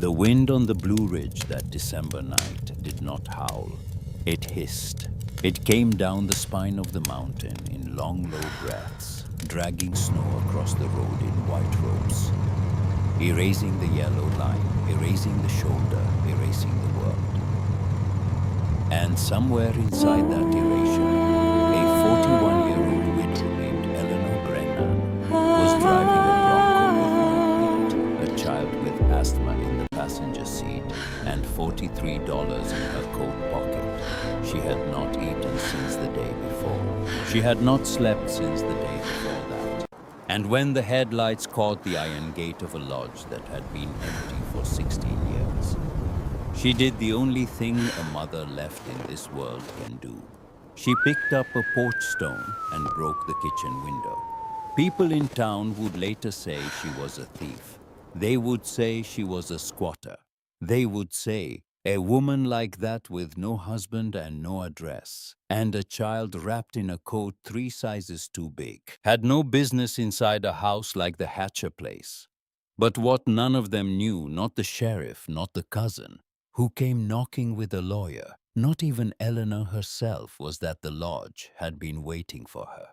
The wind on the Blue Ridge that December night did not howl. It hissed. It came down the spine of the mountain in long, low breaths, dragging snow across the road in white ropes, erasing the yellow line, erasing the shoulder, erasing the world. And somewhere inside that erasure, a 41-year-old widow named Eleanor was driving a Bronco with no paint, a child with asthma in the passenger seat, and $43 in her coat pocket. She had not eaten since the day before. She had not slept since the day before that. And when the headlights caught the iron gate of a lodge that had been empty for 16 years, she did the only thing a mother left in this world can do. She picked up a porch stone and broke the kitchen window. People in town would later say she was a thief. They would say she was a squatter. They would say, a woman like that with no husband and no address, and a child wrapped in a coat 3 sizes too big, had no business inside a house like the Hatcher place. But what none of them knew, not the sheriff, not the cousin, who came knocking with a lawyer, not even Eleanor herself, was that the lodge had been waiting for her.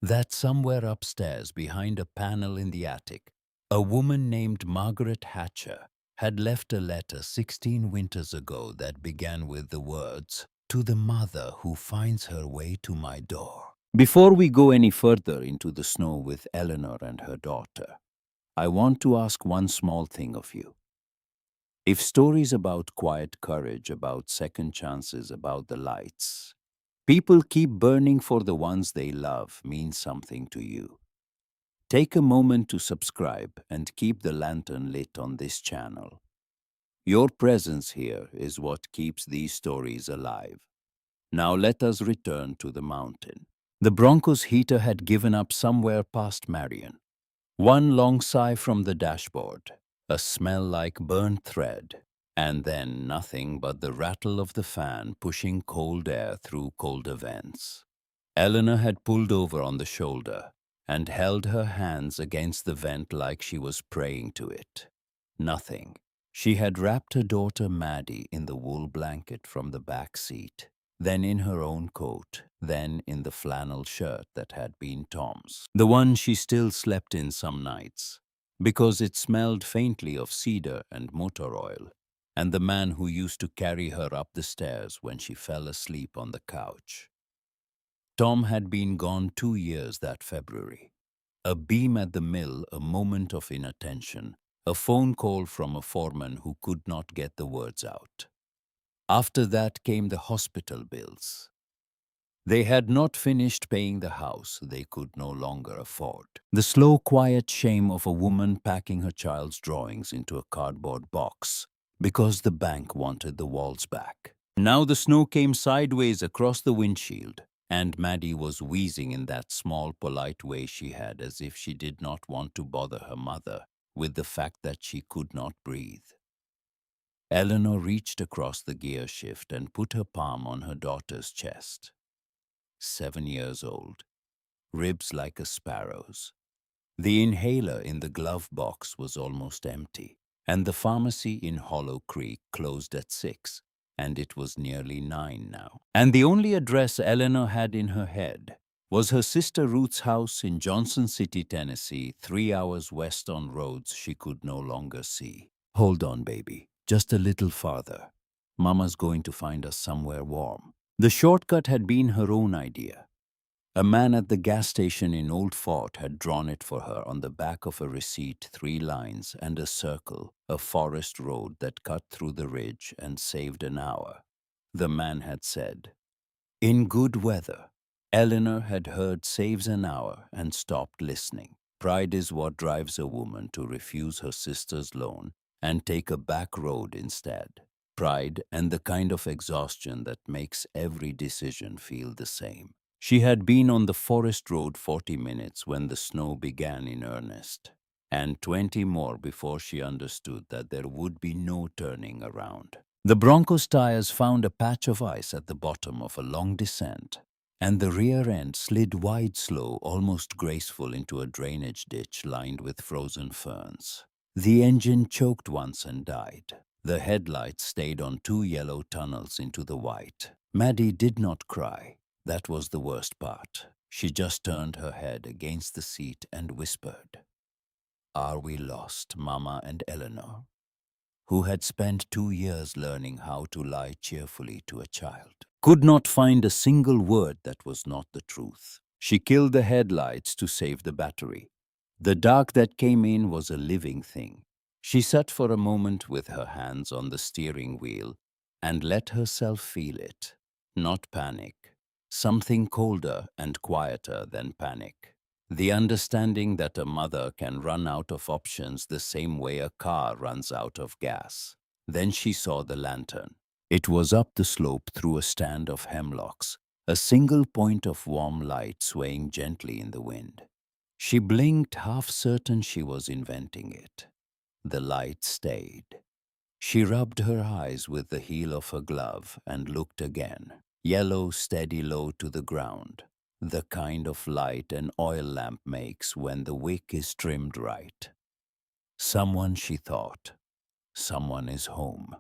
That somewhere upstairs, behind a panel in the attic, a woman named Margaret Hatcher had left a letter 16 winters ago that began with the words, "To the mother who finds her way to my door." Before we go any further into the snow with Eleanor and her daughter, I want to ask one small thing of you. If stories about quiet courage, about second chances, about the lights, people keep burning for the ones they love mean something to you, take a moment to subscribe and keep the lantern lit on this channel. Your presence here is what keeps these stories alive. Now let us return to the mountain. The Bronco's heater had given up somewhere past Marion. One long sigh from the dashboard, a smell like burnt thread, and then nothing but the rattle of the fan pushing cold air through colder vents. Eleanor had pulled over on the shoulder and held her hands against the vent like she was praying to it. Nothing. She had wrapped her daughter Maddie in the wool blanket from the back seat, then in her own coat, then in the flannel shirt that had been Tom's, the one she still slept in some nights, because it smelled faintly of cedar and motor oil, and the man who used to carry her up the stairs when she fell asleep on the couch. Tom had been gone 2 years that February. A beam at the mill, a moment of inattention, a phone call from a foreman who could not get the words out. After that came the hospital bills. They had not finished paying the house they could no longer afford. The slow, quiet shame of a woman packing her child's drawings into a cardboard box because the bank wanted the walls back. Now the snow came sideways across the windshield, and Maddie was wheezing in that small, polite way she had, as if she did not want to bother her mother with the fact that she could not breathe. Eleanor reached across the gear shift and put her palm on her daughter's chest. 7 years old, ribs like a sparrow's. The inhaler in the glove box was almost empty, and the pharmacy in Hollow Creek closed at 6, and it was nearly 9 now. And the only address Eleanor had in her head was her sister Ruth's house in Johnson City, Tennessee, 3 hours west on roads she could no longer see. Hold on, baby. Just a little farther. Mama's going to find us somewhere warm. The shortcut had been her own idea. A man at the gas station in Old Fort had drawn it for her on the back of a receipt, 3 lines and a circle, a forest road that cut through the ridge and saved an hour. The man had said, in good weather. Eleanor had heard saves an hour and stopped listening. Pride is what drives a woman to refuse her sister's loan and take a back road instead. Pride and the kind of exhaustion that makes every decision feel the same. She had been on the forest road 40 minutes when the snow began in earnest, and 20 more before she understood that there would be no turning around. The Bronco's tires found a patch of ice at the bottom of a long descent, and the rear end slid wide slow, almost graceful, into a drainage ditch lined with frozen ferns. The engine choked once and died. The headlights stayed on two yellow tunnels into the white. Maddie did not cry. That was the worst part. She just turned her head against the seat and whispered, "Are we lost, Mama and Eleanor?" Who had spent 2 years learning how to lie cheerfully to a child, could not find a single word that was not the truth. She killed the headlights to save the battery. The dark that came in was a living thing. She sat for a moment with her hands on the steering wheel and let herself feel it. Not panic. Something colder and quieter than panic. The understanding that a mother can run out of options the same way a car runs out of gas. Then she saw the lantern. It was up the slope through a stand of hemlocks, a single point of warm light swaying gently in the wind. She blinked, half certain she was inventing it. The light stayed. She rubbed her eyes with the heel of her glove and looked again. Yellow, steady, low to the ground. The kind of light an oil lamp makes when the wick is trimmed right. Someone, she thought. Someone is home.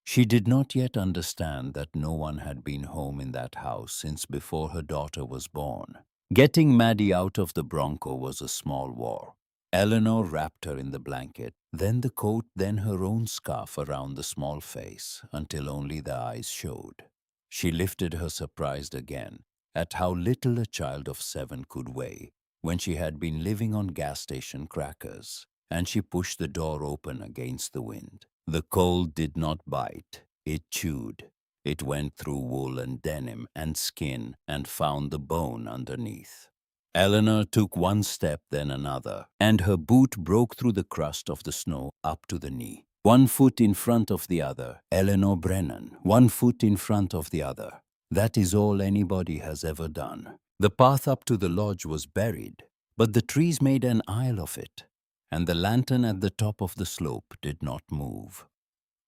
She did not yet understand that no one had been home in that house since before her daughter was born. Getting Maddie out of the Bronco was a small war. Eleanor wrapped her in the blanket, then the coat, then her own scarf around the small face, until only the eyes showed. She lifted her surprised again at how little a child of 7 could weigh when she had been living on gas station crackers, and she pushed the door open against the wind. The cold did not bite, it chewed. It went through wool and denim and skin and found the bone underneath. Eleanor took one step, then another, and her boot broke through the crust of the snow up to the knee. 1 foot in front of the other, Eleanor Brennan, 1 foot in front of the other. That is all anybody has ever done. The path up to the lodge was buried, but the trees made an aisle of it, and the lantern at the top of the slope did not move.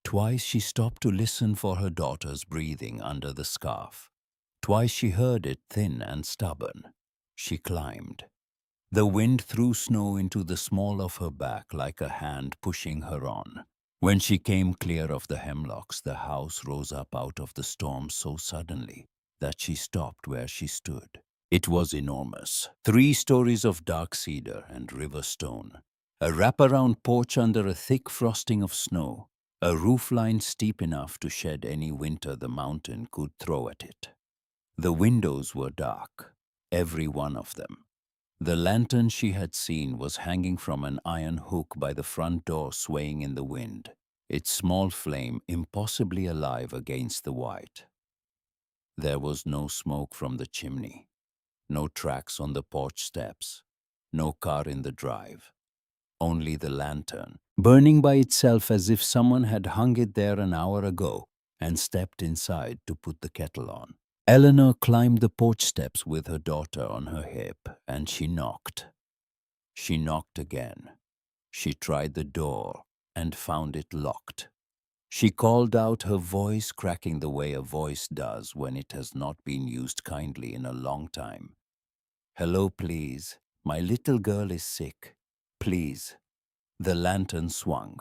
Twice she stopped to listen for her daughter's breathing under the scarf. Twice she heard it thin and stubborn. She climbed. The wind threw snow into the small of her back like a hand pushing her on. When she came clear of the hemlocks, the house rose up out of the storm so suddenly that she stopped where she stood. It was enormous. 3 stories of dark cedar and river stone. A wraparound porch under a thick frosting of snow. A roofline steep enough to shed any winter the mountain could throw at it. The windows were dark, every one of them. The lantern she had seen was hanging from an iron hook by the front door, swaying in the wind, its small flame impossibly alive against the white. There was no smoke from the chimney, no tracks on the porch steps, no car in the drive. Only the lantern, burning by itself as if someone had hung it there an hour ago and stepped inside to put the kettle on. Eleanor climbed the porch steps with her daughter on her hip, and she knocked. She knocked again. She tried the door and found it locked. She called out, her voice cracking the way a voice does when it has not been used kindly in a long time. "Hello, please. My little girl is sick. Please." The lantern swung.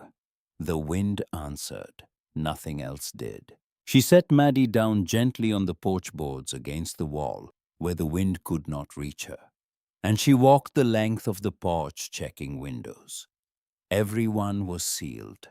The wind answered. Nothing else did. She set Maddie down gently on the porch boards against the wall, where the wind could not reach her, and she walked the length of the porch checking windows. Every one was sealed.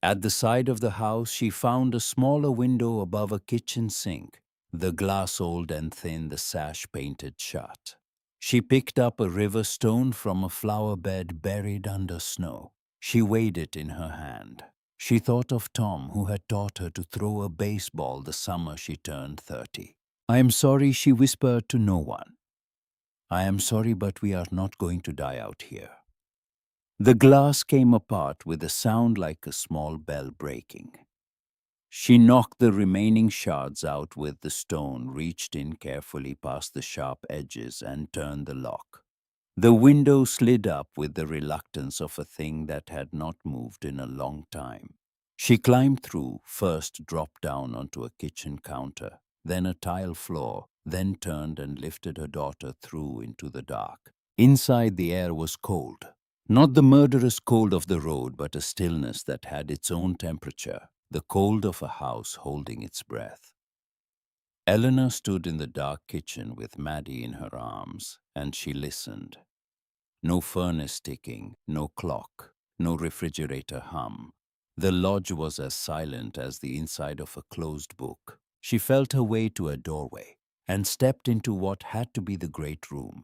At the side of the house she found a smaller window above a kitchen sink, the glass old and thin, the sash painted shut. She picked up a river stone from a flower bed buried under snow. She weighed it in her hand. She thought of Tom, who had taught her to throw a baseball the summer she turned 30. "I am sorry," she whispered to no one. "I am sorry, but we are not going to die out here." The glass came apart with a sound like a small bell breaking. She knocked the remaining shards out with the stone, reached in carefully past the sharp edges, and turned the lock. The window slid up with the reluctance of a thing that had not moved in a long time. She climbed through, first dropped down onto a kitchen counter, then a tile floor, then turned and lifted her daughter through into the dark. Inside, the air was cold. Not the murderous cold of the road, but a stillness that had its own temperature, the cold of a house holding its breath. Eleanor stood in the dark kitchen with Maddie in her arms, and she listened. No furnace ticking, no clock, no refrigerator hum. The lodge was as silent as the inside of a closed book. She felt her way to a doorway and stepped into what had to be the great room,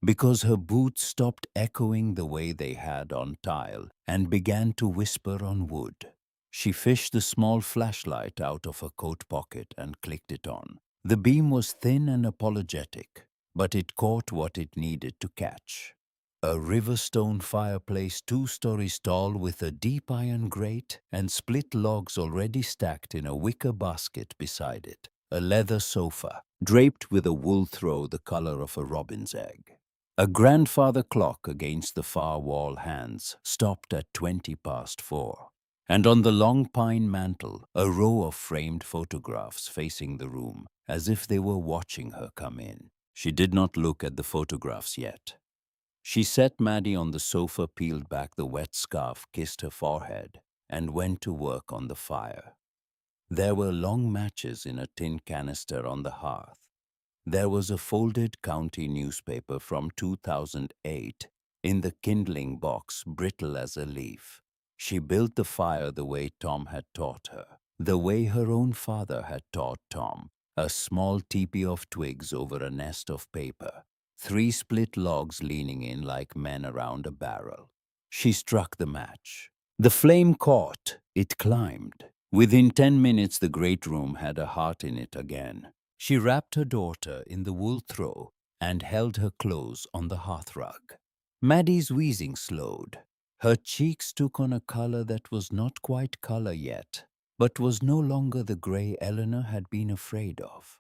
because her boots stopped echoing the way they had on tile and began to whisper on wood. She fished the small flashlight out of her coat pocket and clicked it on. The beam was thin and apologetic, but it caught what it needed to catch. A river-stone fireplace 2 stories tall with a deep iron grate and split logs already stacked in a wicker basket beside it. A leather sofa, draped with a wool throw the color of a robin's egg. A grandfather clock against the far wall hands stopped at 4:20. And on the long pine mantel, a row of framed photographs facing the room, as if they were watching her come in. She did not look at the photographs yet. She set Maddie on the sofa, peeled back the wet scarf, kissed her forehead, and went to work on the fire. There were long matches in a tin canister on the hearth. There was a folded county newspaper from 2008 in the kindling box, brittle as a leaf. She built the fire the way Tom had taught her, the way her own father had taught Tom, a small teepee of twigs over a nest of paper, 3 split logs leaning in like men around a barrel. She struck the match. The flame caught, it climbed. Within 10 minutes, the great room had a heart in it again. She wrapped her daughter in the wool throw and held her close on the hearthrug. Maddie's wheezing slowed. Her cheeks took on a color that was not quite color yet, but was no longer the gray Eleanor had been afraid of.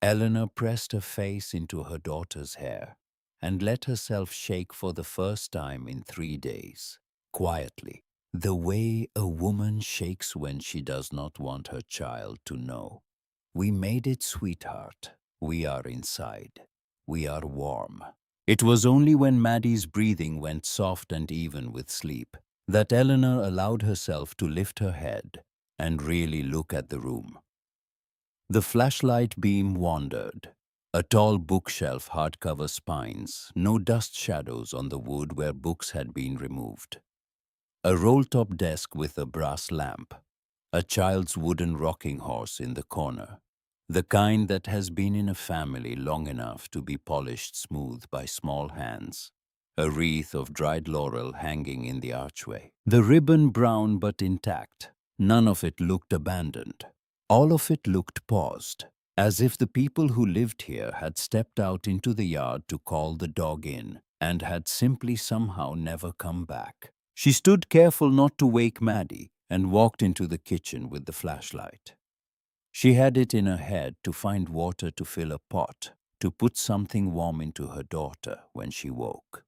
Eleanor pressed her face into her daughter's hair and let herself shake for the first time in 3 days, quietly, the way a woman shakes when she does not want her child to know. We made it, sweetheart. We are inside. We are warm. It was only when Maddie's breathing went soft and even with sleep that Eleanor allowed herself to lift her head and really look at the room. The flashlight beam wandered. A tall bookshelf, hardcover spines, no dust shadows on the wood where books had been removed. A roll-top desk with a brass lamp. A child's wooden rocking horse in the corner. The kind that has been in a family long enough to be polished smooth by small hands. A wreath of dried laurel hanging in the archway. The ribbon brown but intact. None of it looked abandoned. All of it looked paused, as if the people who lived here had stepped out into the yard to call the dog in and had simply somehow never come back. She stood careful not to wake Maddie and walked into the kitchen with the flashlight. She had it in her head to find water to fill a pot, to put something warm into her daughter when she woke.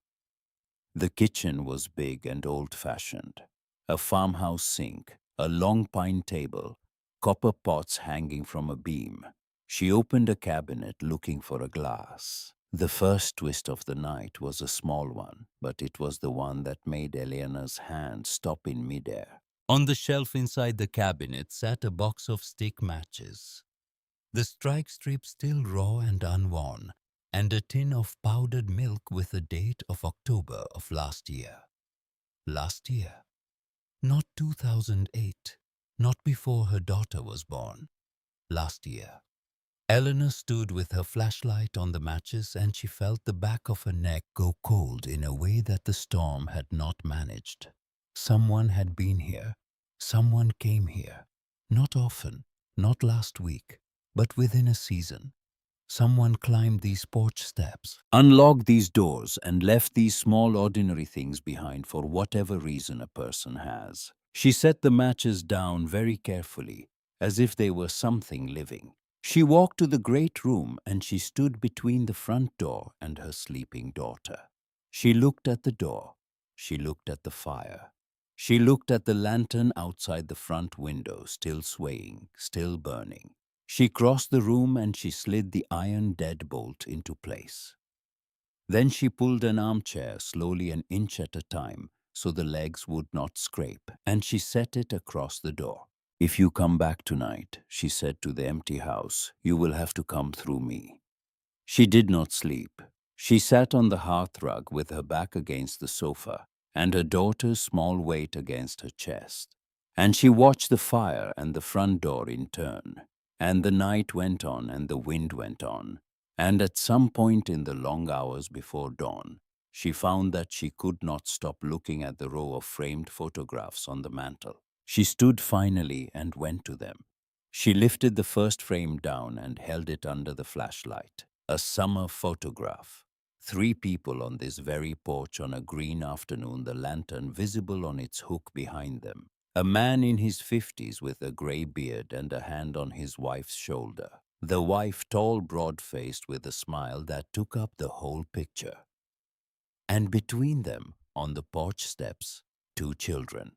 The kitchen was big and old-fashioned. A farmhouse sink, a long pine table, copper pots hanging from a beam. She opened a cabinet looking for a glass. The first twist of the night was a small one, but it was the one that made Eleanor's hand stop in midair. On the shelf inside the cabinet sat a box of stick matches, the strike strip still raw and unworn, and a tin of powdered milk with a date of October of last year. Last year. Not 2008, not before her daughter was born. Last year. Eleanor stood with her flashlight on the matches, and she felt the back of her neck go cold in a way that the storm had not managed. Someone had been here. Someone came here. Not often, not last week, but within a season. Someone climbed these porch steps, unlocked these doors, and left these small ordinary things behind for whatever reason a person has. She set the matches down very carefully, as if they were something living. She walked to the great room, and she stood between the front door and her sleeping daughter. She looked at the door. She looked at the fire. She looked at the lantern outside the front window, still swaying, still burning. She crossed the room and she slid the iron deadbolt into place. Then she pulled an armchair slowly an inch at a time so the legs would not scrape, and she set it across the door. "If you come back tonight," she said to the empty house, "you will have to come through me." She did not sleep. She sat on the hearthrug with her back against the sofa and her daughter's small weight against her chest. And she watched the fire and the front door in turn. And the night went on and the wind went on. And at some point in the long hours before dawn, she found that she could not stop looking at the row of framed photographs on the mantel. She stood finally and went to them. She lifted the first frame down and held it under the flashlight. A summer photograph. 3 people on this very porch on a green afternoon, the lantern visible on its hook behind them. A man in his 50s with a gray beard and a hand on his wife's shoulder. The wife tall, broad-faced with a smile that took up the whole picture. And between them, on the porch steps, 2 children.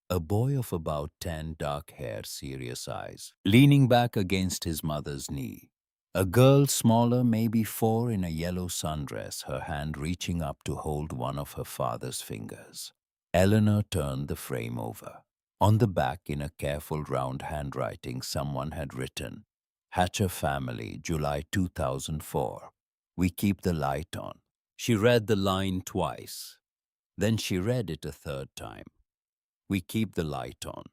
A boy of about 10, dark hair, serious eyes, leaning back against his mother's knee. A girl smaller, maybe 4, in a yellow sundress, her hand reaching up to hold one of her father's fingers. Eleanor turned the frame over. On the back, in a careful round handwriting, someone had written, "Hatcher Family, July 2004. We keep the light on." She read the line twice. Then she read it a third time. "We keep the light on."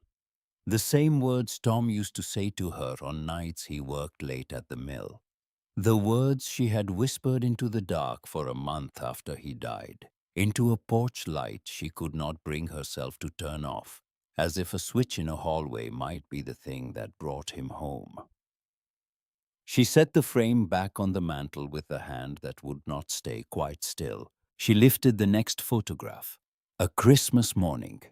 The same words Tom used to say to her on nights he worked late at the mill. The words she had whispered into the dark for a month after he died, into a porch light she could not bring herself to turn off, as if a switch in a hallway might be the thing that brought him home. She set the frame back on the mantel with a hand that would not stay quite still. She lifted the next photograph. A Christmas morning.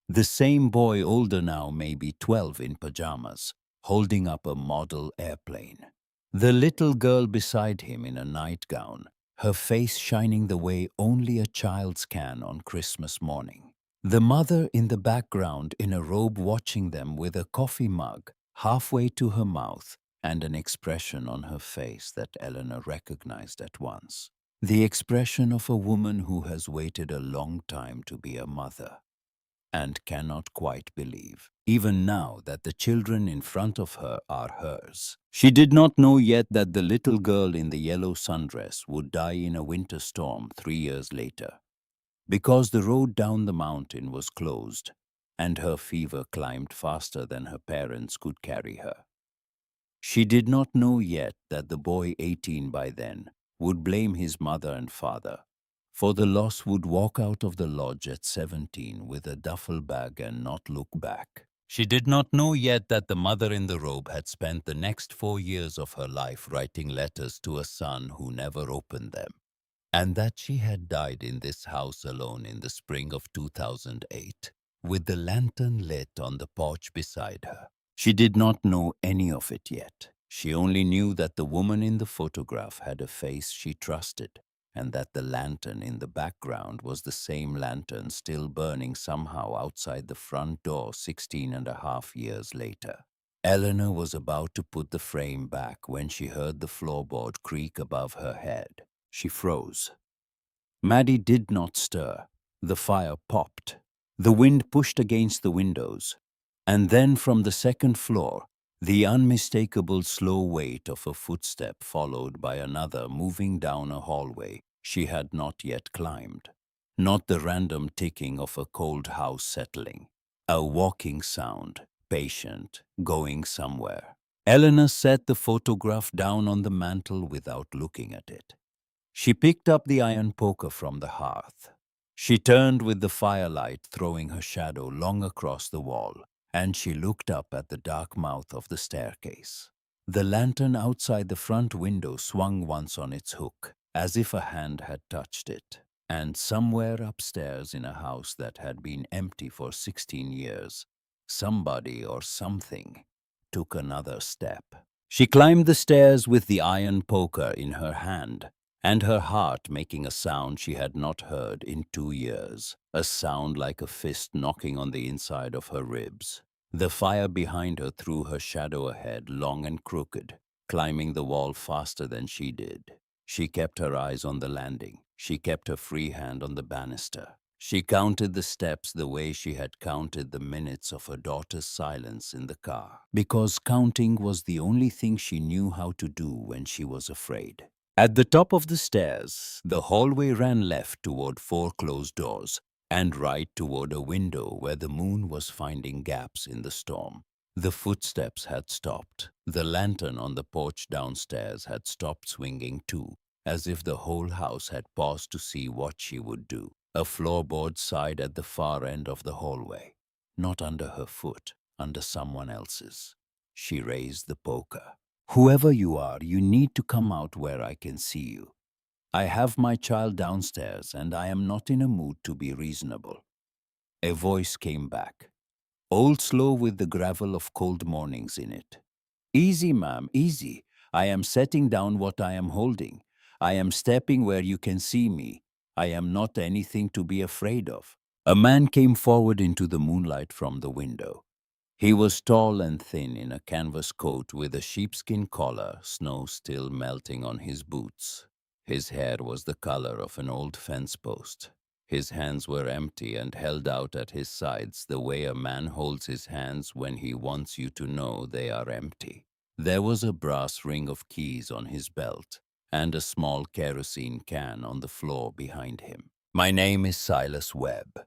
The same boy, older now, maybe 12, in pajamas, holding up a model airplane. The little girl beside him in a nightgown, her face shining the way only a child's can on Christmas morning. The mother in the background in a robe watching them with a coffee mug halfway to her mouth and an expression on her face that Eleanor recognized at once. The expression of a woman who has waited a long time to be a mother and cannot quite believe, even now, that the children in front of her are hers. She did not know yet that the little girl in the yellow sundress would die in a winter storm 3 years later, because the road down the mountain was closed and her fever climbed faster than her parents could carry her. She did not know yet that the boy, 18 by then, would blame his mother and father, for the loss, would walk out of the lodge at 17 with a duffel bag and not look back. She did not know yet that the mother in the robe had spent the next 4 years of her life writing letters to a son who never opened them, and that she had died in this house alone in the spring of 2008, with the lantern lit on the porch beside her. She did not know any of it yet. She only knew that the woman in the photograph had a face she trusted, and that the lantern in the background was the same lantern still burning somehow outside the front door 16.5 years later. Eleanor was about to put the frame back when she heard the floorboard creak above her head. She froze. Maddie did not stir. The fire popped. The wind pushed against the windows. And then from the second floor, the unmistakable slow weight of a footstep followed by another moving down a hallway she had not yet climbed. Not the random ticking of a cold house settling. A walking sound, patient, going somewhere. Eleanor set the photograph down on the mantel without looking at it. She picked up the iron poker from the hearth. She turned with the firelight throwing her shadow long across the wall, and she looked up at the dark mouth of the staircase. The lantern outside the front window swung once on its hook, as if a hand had touched it. And somewhere upstairs in a house that had been empty for 16 years, somebody or something took another step. She climbed the stairs with the iron poker in her hand, and her heart making a sound she had not heard in 2 years, a sound like a fist knocking on the inside of her ribs. The fire behind her threw her shadow ahead, long and crooked, climbing the wall faster than she did. She kept her eyes on the landing. She kept her free hand on the banister. She counted the steps the way she had counted the minutes of her daughter's silence in the car, because counting was the only thing she knew how to do when she was afraid. At the top of the stairs, the hallway ran left toward 4 closed doors and right toward a window where the moon was finding gaps in the storm. The footsteps had stopped. The lantern on the porch downstairs had stopped swinging too, as if the whole house had paused to see what she would do. A floorboard sighed at the far end of the hallway, not under her foot, under someone else's. She raised the poker. "Whoever you are, you need to come out where I can see you. I have my child downstairs and I am not in a mood to be reasonable." A voice came back, old slow with the gravel of cold mornings in it. "Easy, ma'am, easy. I am setting down what I am holding. I am stepping where you can see me. I am not anything to be afraid of." A man came forward into the moonlight from the window. He was tall and thin in a canvas coat with a sheepskin collar, snow still melting on his boots. His hair was the color of an old fence post. His hands were empty and held out at his sides the way a man holds his hands when he wants you to know they are empty. There was a brass ring of keys on his belt and a small kerosene can on the floor behind him. "My name is Silas Webb.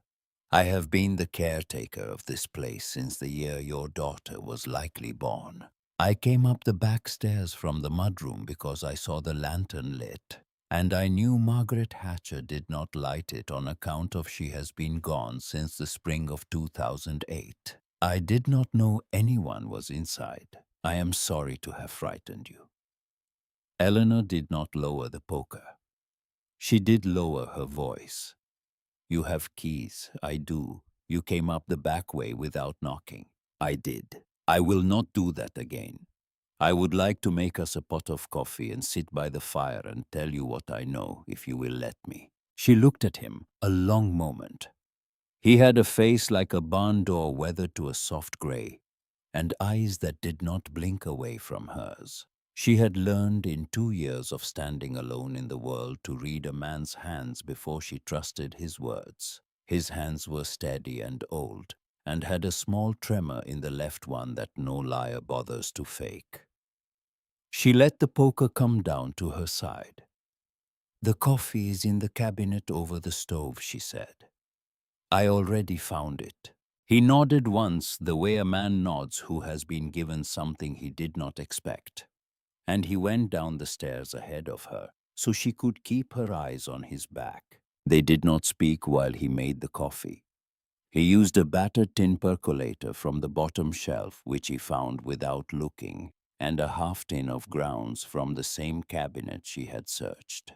I have been the caretaker of this place since the year your daughter was likely born. I came up the back stairs from the mudroom because I saw the lantern lit, and I knew Margaret Hatcher did not light it on account of she has been gone since the spring of 2008. I did not know anyone was inside. I am sorry to have frightened you." Eleanor did not lower the poker. She did lower her voice. "You have keys, I do. You came up the back way without knocking." "I did. I will not do that again. I would like to make us a pot of coffee and sit by the fire and tell you what I know, if you will let me." She looked at him a long moment. He had a face like a barn door weathered to a soft gray, and eyes that did not blink away from hers. She had learned in 2 years of standing alone in the world to read a man's hands before she trusted his words. His hands were steady and old, and had a small tremor in the left one that no liar bothers to fake. She let the poker come down to her side. "The coffee is in the cabinet over the stove," she said. "I already found it." He nodded once the way a man nods who has been given something he did not expect, and he went down the stairs ahead of her so she could keep her eyes on his back. They did not speak while he made the coffee. He used a battered tin percolator from the bottom shelf, which he found without looking, and a half tin of grounds from the same cabinet she had searched.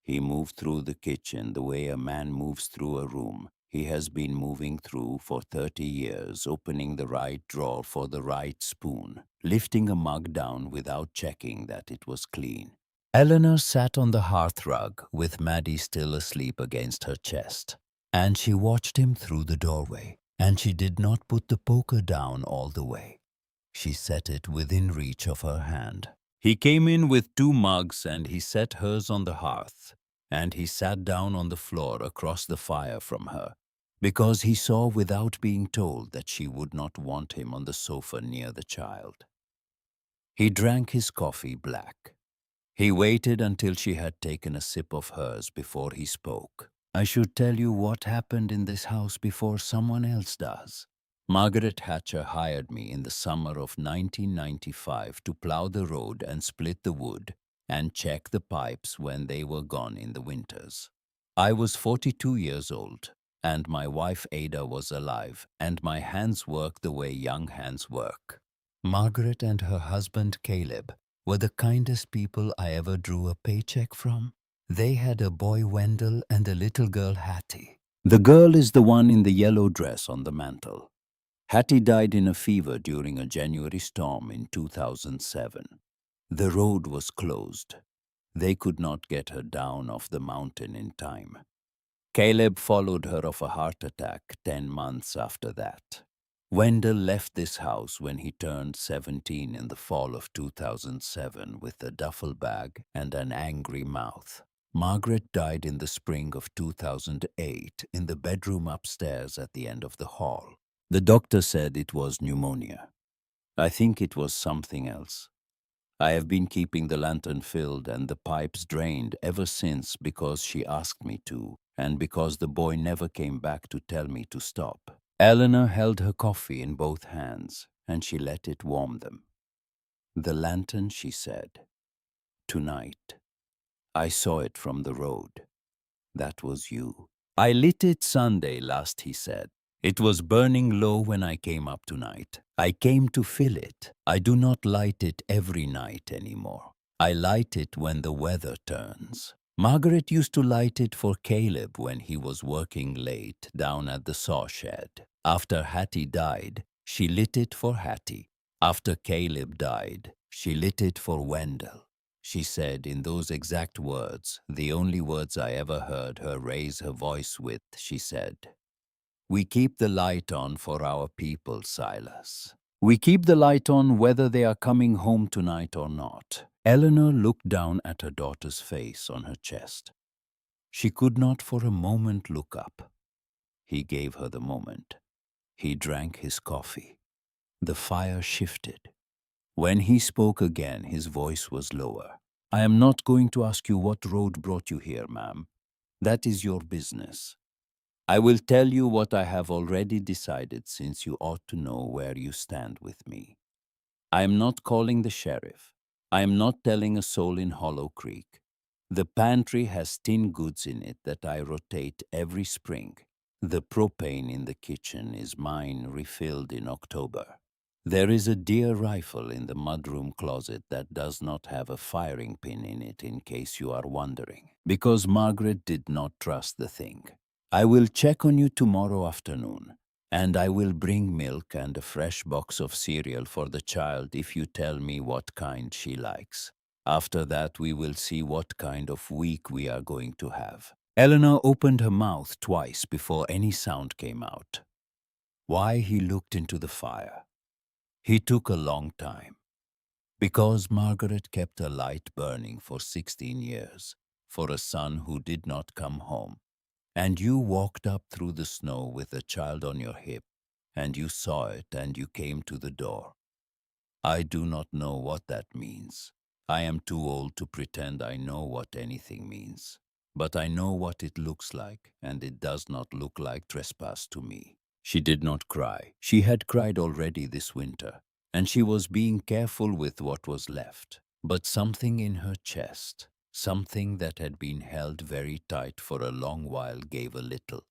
He moved through the kitchen the way a man moves through a room he has been moving through for 30 years, opening the right drawer for the right spoon, lifting a mug down without checking that it was clean. Eleanor sat on the hearthrug with Maddie still asleep against her chest, and she watched him through the doorway, and she did not put the poker down all the way. She set it within reach of her hand. He came in with 2 mugs and he set hers on the hearth, and he sat down on the floor across the fire from her, because he saw without being told that she would not want him on the sofa near the child. He drank his coffee black. He waited until she had taken a sip of hers before he spoke. "I should tell you what happened in this house before someone else does. Margaret Hatcher hired me in the summer of 1995 to plow the road and split the wood and check the pipes when they were gone in the winters. I was 42 years old, and my wife Ada was alive, and my hands worked the way young hands work. Margaret and her husband Caleb were the kindest people I ever drew a paycheck from. They had a boy Wendell and a little girl Hattie. The girl is the one in the yellow dress on the mantel. Hattie died in a fever during a January storm in 2007. The road was closed. They could not get her down off the mountain in time. Caleb followed her of a heart attack 10 months after that. Wendell left this house when he turned 17 in the fall of 2007 with a duffel bag and an angry mouth. Margaret died in the spring of 2008 in the bedroom upstairs at the end of the hall. The doctor said it was pneumonia. I think it was something else. I have been keeping the lantern filled and the pipes drained ever since because she asked me to, and because the boy never came back to tell me to stop. Eleanor held her coffee in both hands, and she let it warm them. The lantern, she said. Tonight. I saw it from the road. That was you. I lit it Sunday last, he said. It was burning low when I came up tonight. I came to fill it. I do not light it every night anymore. I light it when the weather turns. Margaret used to light it for Caleb when he was working late down at the saw shed. After Hattie died, she lit it for Hattie. After Caleb died, she lit it for Wendell. She said in those exact words, the only words I ever heard her raise her voice with, she said, "We keep the light on for our people, Silas. We keep the light on whether they are coming home tonight or not." Eleanor looked down at her daughter's face on her chest. She could not for a moment look up. He gave her the moment. He drank his coffee. The fire shifted. When he spoke again, his voice was lower. "I am not going to ask you what road brought you here, ma'am. That is your business. I will tell you what I have already decided, since you ought to know where you stand with me. I am not calling the sheriff. I am not telling a soul in Hollow Creek. The pantry has tin goods in it that I rotate every spring. The propane in the kitchen is mine, refilled in October. There is a deer rifle in the mudroom closet that does not have a firing pin in it, in case you are wondering, because Margaret did not trust the thing. I will check on you tomorrow afternoon, and I will bring milk and a fresh box of cereal for the child if you tell me what kind she likes. After that, we will see what kind of week we are going to have." Eleanor opened her mouth twice before any sound came out. Why he looked into the fire. He took a long time. Because Margaret kept a light burning for 16 years, for a son who did not come home. And you walked up through the snow with a child on your hip, and you saw it and you came to the door. I do not know what that means. I am too old to pretend I know what anything means. But I know what it looks like, and it does not look like trespass to me. She did not cry. She had cried already this winter, and she was being careful with what was left. But something in her chest, something that had been held very tight for a long while, gave a little.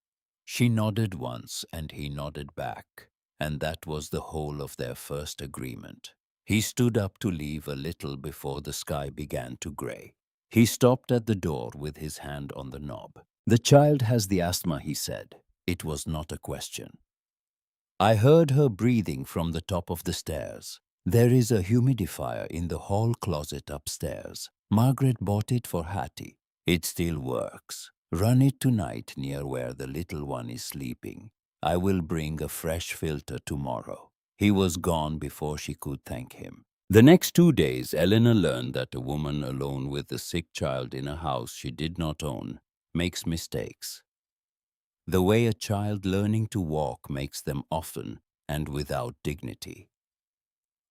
She nodded once, and he nodded back, and that was the whole of their first agreement. He stood up to leave a little before the sky began to gray. He stopped at the door with his hand on the knob. "The child has the asthma," he said. It was not a question. I heard her breathing from the top of the stairs. There is a humidifier in the hall closet upstairs. Margaret bought it for Hattie. It still works. Run it tonight near where the little one is sleeping. I will bring a fresh filter tomorrow." He was gone before she could thank him. The next 2 days, Eleanor learned that a woman alone with a sick child in a house she did not own makes mistakes. The way a child learning to walk makes them often and without dignity.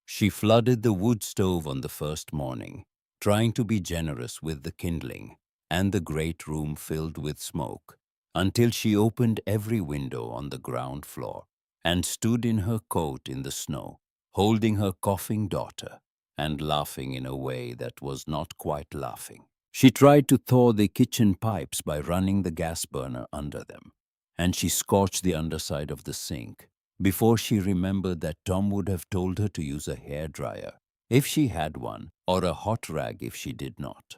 She flooded the wood stove on the first morning, trying to be generous with the kindling, and the great room filled with smoke, until she opened every window on the ground floor and stood in her coat in the snow, holding her coughing daughter and laughing in a way that was not quite laughing. She tried to thaw the kitchen pipes by running the gas burner under them, and she scorched the underside of the sink before she remembered that Tom would have told her to use a hairdryer if she had one, or a hot rag if she did not.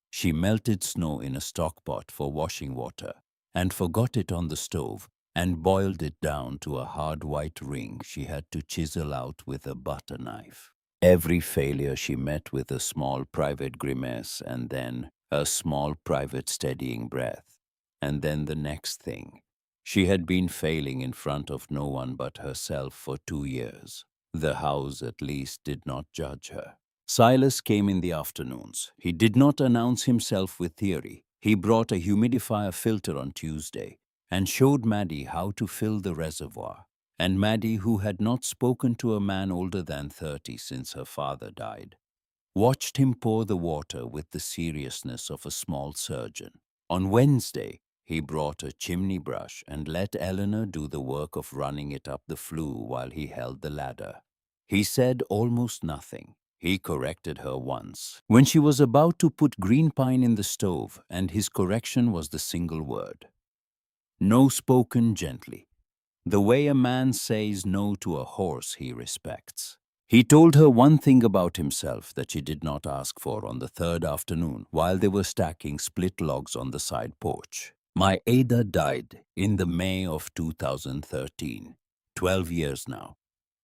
She melted snow in a stock pot for washing water and forgot it on the stove and boiled it down to a hard white ring she had to chisel out with a butter knife. Every failure she met with a small private grimace, and then a small private steadying breath, and then the next thing. She had been failing in front of no one but herself for 2 years. The house at least did not judge her. Silas came in the afternoons. He did not announce himself with theory. He brought a humidifier filter on Tuesday and showed Maddie how to fill the reservoir. And Maddie, who had not spoken to a man older than 30 since her father died, watched him pour the water with the seriousness of a small surgeon. On Wednesday, he brought a chimney brush and let Eleanor do the work of running it up the flue while he held the ladder. He said almost nothing. He corrected her once, when she was about to put green pine in the stove, and his correction was the single word. No, spoken gently, the way a man says no to a horse he respects. He told her one thing about himself that she did not ask for on the third afternoon while they were stacking split logs on the side porch. My Ada died in the May of 2013, 12 years now.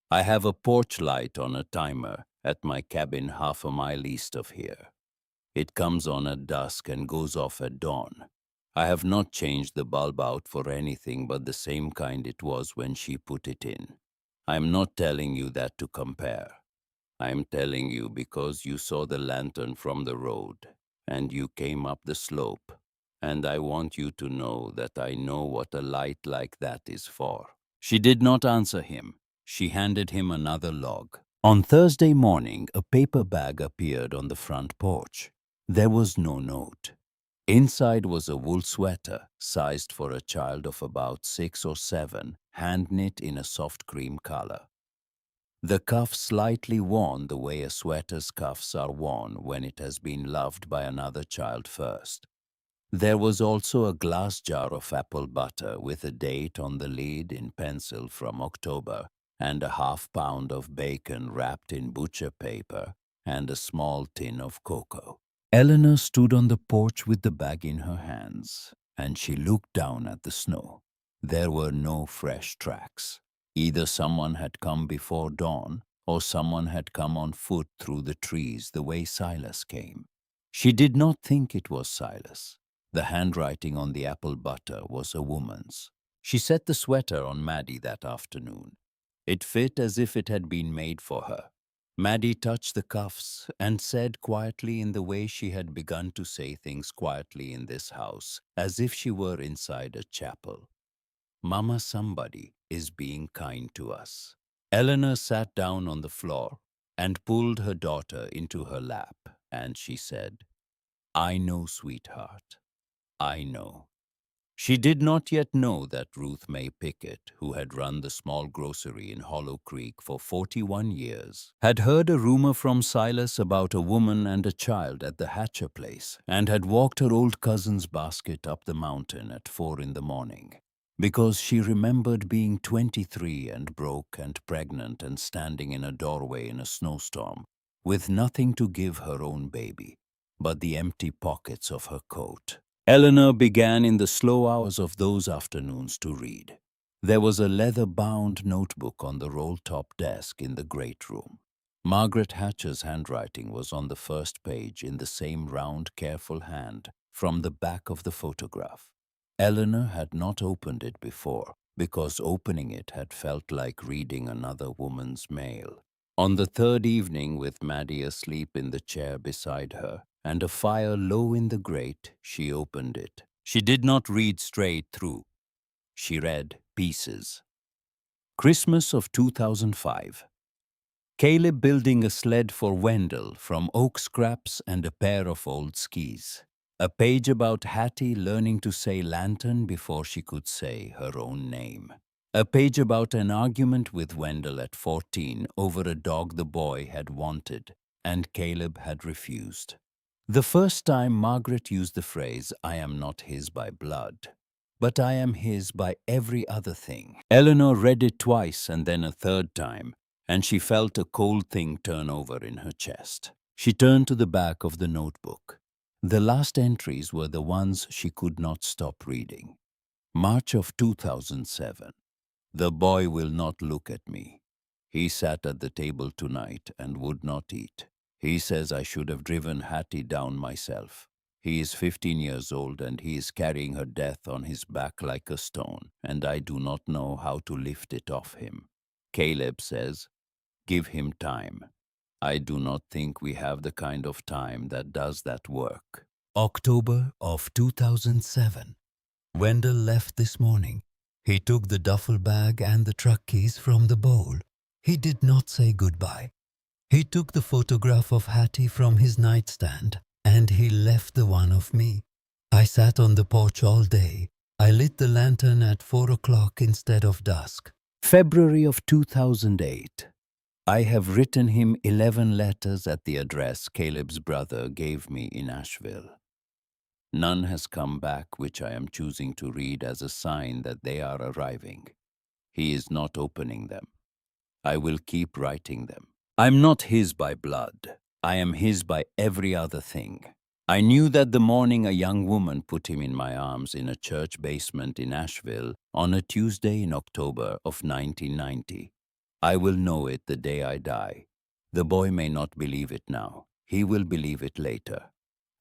I have a porch light on a timer at my cabin half a mile east of here. It comes on at dusk and goes off at dawn. I have not changed the bulb out for anything but the same kind it was when she put it in. I am not telling you that to compare. I am telling you because you saw the lantern from the road and you came up the slope, and I want you to know that I know what a light like that is for. She did not answer him. She handed him another log. On Thursday morning, a paper bag appeared on the front porch. There was no note. Inside was a wool sweater, sized for a child of about 6 or 7, hand-knit in a soft cream color. The cuff slightly worn the way a sweater's cuffs are worn when it has been loved by another child first. There was also a glass jar of apple butter with a date on the lid in pencil from October, and a half-pound of bacon wrapped in butcher paper, and a small tin of cocoa. Eleanor stood on the porch with the bag in her hands, and she looked down at the snow. There were no fresh tracks. Either someone had come before dawn, or someone had come on foot through the trees the way Silas came. She did not think it was Silas. The handwriting on the apple butter was a woman's. She set the sweater on Maddie that afternoon. It fit as if it had been made for her. Maddie touched the cuffs and said quietly, in the way she had begun to say things quietly in this house, as if she were inside a chapel, "Mama, somebody is being kind to us." Eleanor sat down on the floor and pulled her daughter into her lap, and she said, "I know, sweetheart, I know." She did not yet know that Ruth May Pickett, who had run the small grocery in Hollow Creek for 41 years, had heard a rumor from Silas about a woman and a child at the Hatcher place, and had walked her old cousin's basket up the mountain at 4 in the morning, because she remembered being 23 and broke and pregnant and standing in a doorway in a snowstorm, with nothing to give her own baby but the empty pockets of her coat. Eleanor began in the slow hours of those afternoons to read. There was a leather-bound notebook on the roll-top desk in the great room. Margaret Hatcher's handwriting was on the first page in the same round, careful hand from the back of the photograph. Eleanor had not opened it before, because opening it had felt like reading another woman's mail. On the third evening, with Maddie asleep in the chair beside her, and a fire low in the grate, she opened it. She did not read straight through. She read pieces. Christmas of 2005. Caleb building a sled for Wendell from oak scraps and a pair of old skis. A page about Hattie learning to say lantern before she could say her own name. A page about an argument with Wendell at 14 over a dog the boy had wanted and Caleb had refused. The first time Margaret used the phrase, "I am not his by blood, but I am his by every other thing." Eleanor read it twice and then a third time, and she felt a cold thing turn over in her chest. She turned to the back of the notebook. The last entries were the ones she could not stop reading. March of 2007. The boy will not look at me. He sat at the table tonight and would not eat. He says I should have driven Hattie down myself. He is 15 years old and he is carrying her death on his back like a stone, and I do not know how to lift it off him. Caleb says, give him time. I do not think we have the kind of time that does that work. October of 2007. Wendell left this morning. He took the duffel bag and the truck keys from the bowl. He did not say goodbye. He took the photograph of Hattie from his nightstand and he left the one of me. I sat on the porch all day. I lit the lantern at 4 o'clock instead of dusk. February of 2008. I have written him 11 letters at the address Caleb's brother gave me in Asheville. None has come back, which I am choosing to read as a sign that they are arriving. He is not opening them. I will keep writing them. I'm not his by blood. I am his by every other thing. I knew that the morning a young woman put him in my arms in a church basement in Asheville on a Tuesday in October of 1990. I will know it the day I die. The boy may not believe it now. He will believe it later.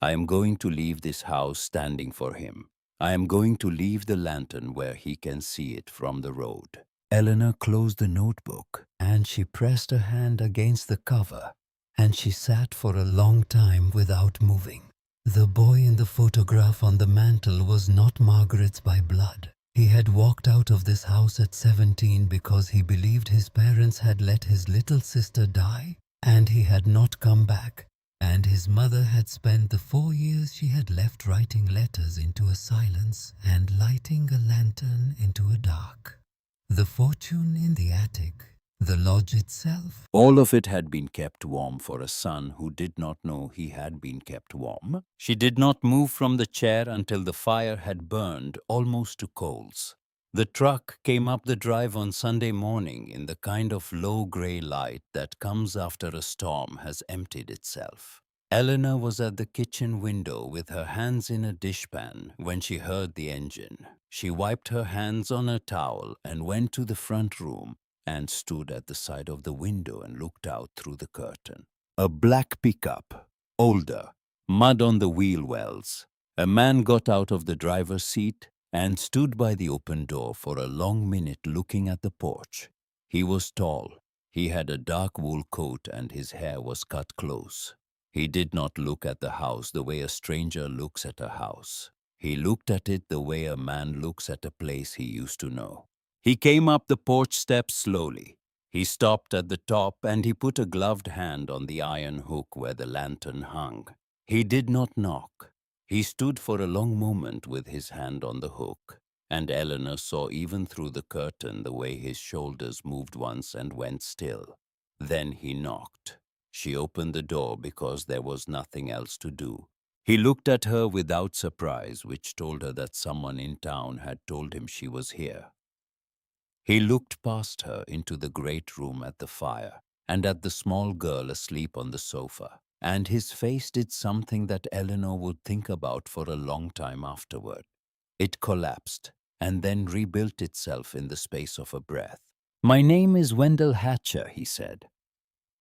I am going to leave this house standing for him. I am going to leave the lantern where he can see it from the road. Eleanor closed the notebook and she pressed her hand against the cover and she sat for a long time without moving. The boy in the photograph on the mantel was not Margaret's by blood. He had walked out of this house at 17 because he believed his parents had let his little sister die and he had not come back. And his mother had spent the 4 years she had left writing letters into a silence and lighting a lantern into a dark. The fortune in the attic, the lodge itself. All of it had been kept warm for a son who did not know he had been kept warm. She did not move from the chair until the fire had burned almost to coals. The truck came up the drive on Sunday morning in the kind of low gray light that comes after a storm has emptied itself. Eleanor was at the kitchen window with her hands in a dishpan when she heard the engine. She wiped her hands on a towel and went to the front room and stood at the side of the window and looked out through the curtain. A black pickup, older, mud on the wheel wells. A man got out of the driver's seat and stood by the open door for a long minute looking at the porch. He was tall. He had a dark wool coat and his hair was cut close. He did not look at the house the way a stranger looks at a house. He looked at it the way a man looks at a place he used to know. He came up the porch steps slowly. He stopped at the top and he put a gloved hand on the iron hook where the lantern hung. He did not knock. He stood for a long moment with his hand on the hook, and Eleanor saw even through the curtain the way his shoulders moved once and went still. Then he knocked. She opened the door because there was nothing else to do. He looked at her without surprise, which told her that someone in town had told him she was here. He looked past her into the great room at the fire and at the small girl asleep on the sofa, and his face did something that Eleanor would think about for a long time afterward. It collapsed and then rebuilt itself in the space of a breath. "My name is Wendell Hatcher," he said.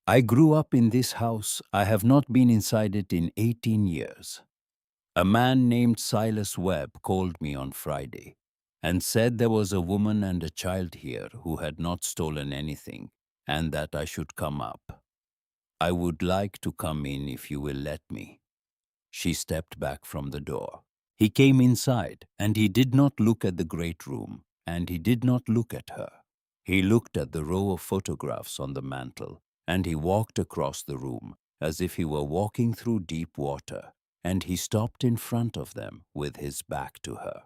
"I grew up in this house. I have not been inside it in 18 years. A man named Silas Webb called me on Friday and said there was a woman and a child here who had not stolen anything and that I should come up. I would like to come in if you will let me." She stepped back from the door. He came inside and he did not look at the great room and he did not look at her. He looked at the row of photographs on the mantel and he walked across the room as if he were walking through deep water, and he stopped in front of them with his back to her.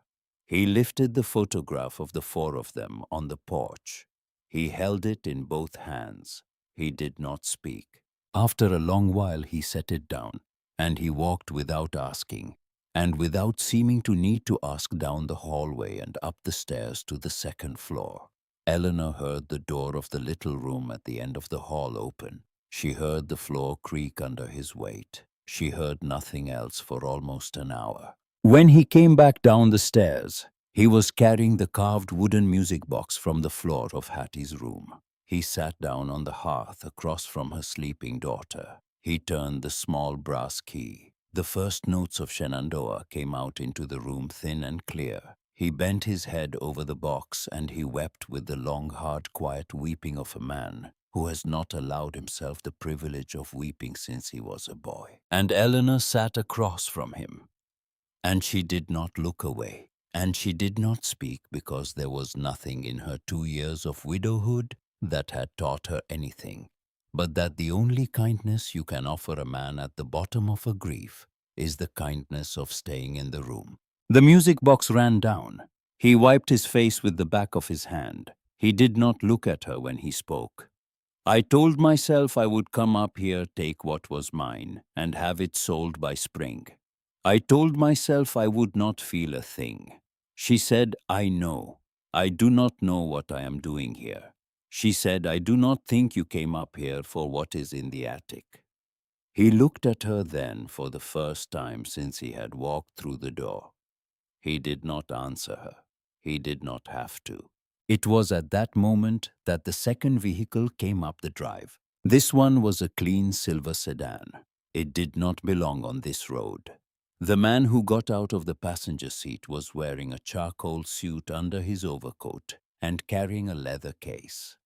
He lifted the photograph of the four of them on the porch. He held it in both hands. He did not speak. After a long while he set it down, and he walked without asking, and without seeming to need to ask, down the hallway and up the stairs to the second floor. Eleanor heard the door of the little room at the end of the hall open. She heard the floor creak under his weight. She heard nothing else for almost an hour. When he came back down the stairs, he was carrying the carved wooden music box from the floor of Hattie's room. He sat down on the hearth across from her sleeping daughter. He turned the small brass key. The first notes of Shenandoah came out into the room thin and clear. He bent his head over the box and he wept with the long, hard, quiet weeping of a man who has not allowed himself the privilege of weeping since he was a boy. And Eleanor sat across from him, and she did not look away, and she did not speak because there was nothing in her 2 years of widowhood that had taught her anything, but that the only kindness you can offer a man at the bottom of a grief is the kindness of staying in the room. The music box ran down. He wiped his face with the back of his hand. He did not look at her when he spoke. I told myself I would come up here, take what was mine, and have it sold by spring. I told myself I would not feel a thing. She said, I know. I do not know what I am doing here. She said, I do not think you came up here for what is in the attic. He looked at her then for the first time since he had walked through the door. He did not answer her. He did not have to. It was at that moment that the second vehicle came up the drive. This one was a clean silver sedan. It did not belong on this road. The man who got out of the passenger seat was wearing a charcoal suit under his overcoat and carrying a leather case.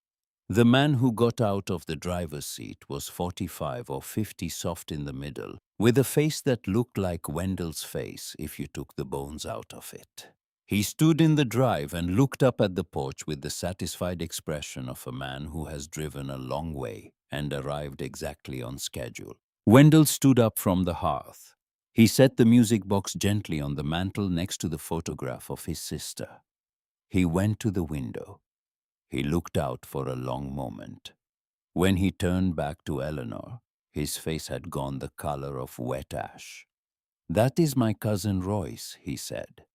The man who got out of the driver's seat was 45 or 50, soft in the middle, with a face that looked like Wendell's face if you took the bones out of it. He stood in the drive and looked up at the porch with the satisfied expression of a man who has driven a long way and arrived exactly on schedule. Wendell stood up from the hearth. He set the music box gently on the mantel next to the photograph of his sister. He went to the window. He looked out for a long moment. When he turned back to Eleanor, his face had gone the color of wet ash. That is my cousin Royce, he said.